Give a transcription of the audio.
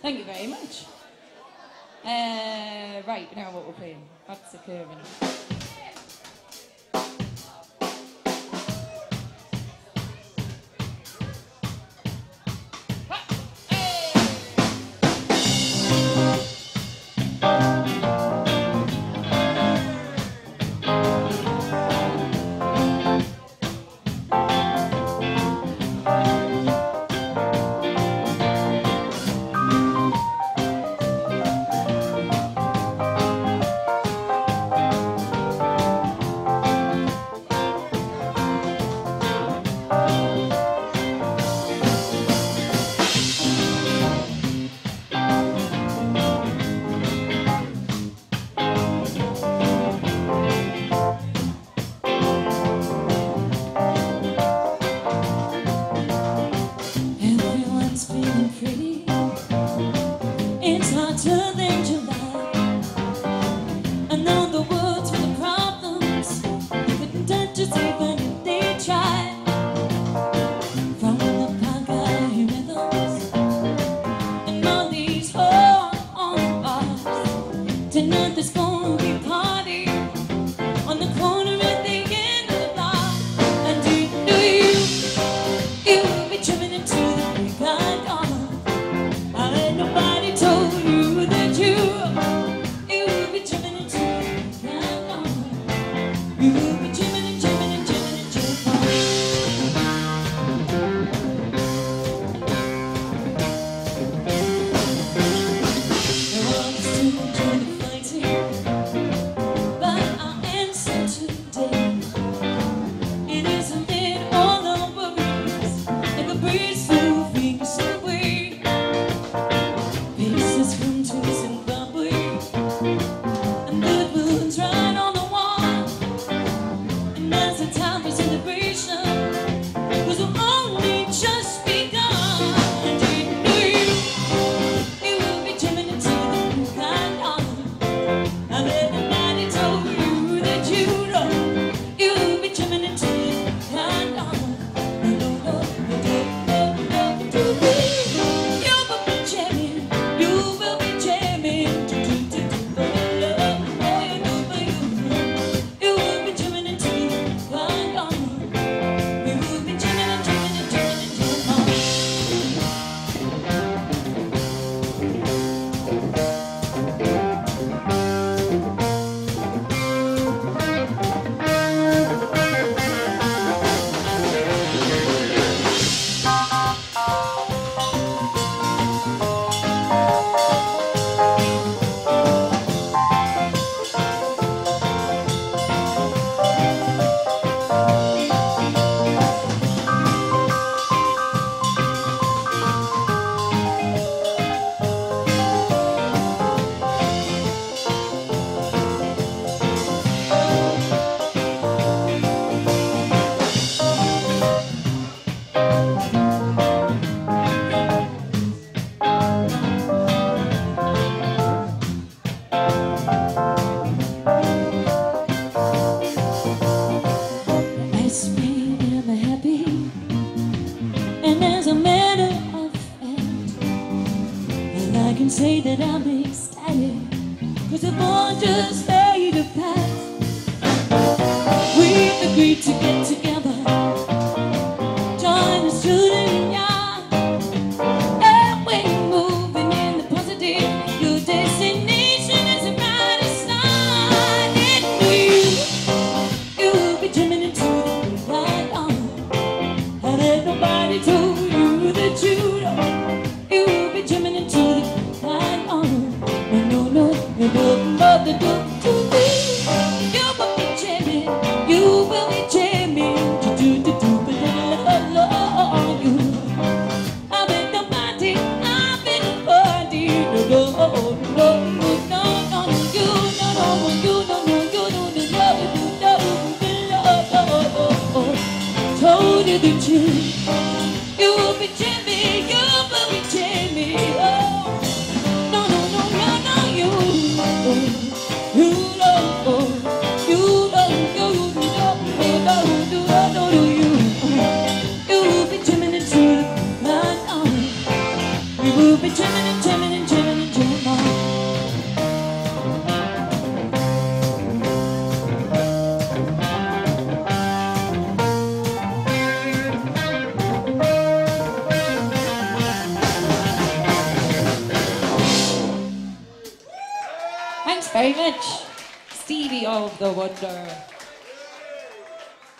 Thank you very much. Right, now what we're playing. What's occurring? Everyone's feeling pretty. It's hotter than July. I know the words for the problems. You couldn't touch us even if they tried. From the Pagani rhythms and all these on bars. Tonight there's gonna be a party on the corner at the end of the block. And do you will be trimming into the big eye dawn. I ain't nobody told you that you will be trimming into the big eye dawn. You will be trimming and trimming and trimming and trimming. I want us to enjoy the fighting, but our answer today, it isn't it all the worries like a breeze through weeks away. Faces come to Zimbabwe and good balloons right on the wall. And that's a time for celebration, 'cause we've only just begun. And do you will be trimming into the blue kind on. I bet nobody told you that you will be trimming into the blue kind on. No, no, no, no, no, no, no, no. You will be jamming, you will be jamming. Do, do, do, do, do, love, oh, you do, but you will be trimming into the blue kind on. You will be jamming and jamming and jamming and jamming on. Ask me, am I happy? And as a matter of fact, and I can say that I'm ecstatic, 'cause the borders fade to pass. We've agreed to get together, join the student yard, and we're moving in the positive. Your destination is the brightest side. And you will be trimming into the blue light on. And ain't nobody told you that you will be trimming into the blue light on. No, no, no, no, no, no, no, no. You will be jamming, you will be jamming. Do, do, do, do, but love you. I've been the party, I've been the party. No, no, no, no, no, no, you, no, no, you, no, no, you, no, no, no, told you the truth. You will be jamming, you will be jamming. Oh, no, no, no, no, no, you know, you know, you will be jamming and jamming. Thanks very much, Stevie of the Wonder.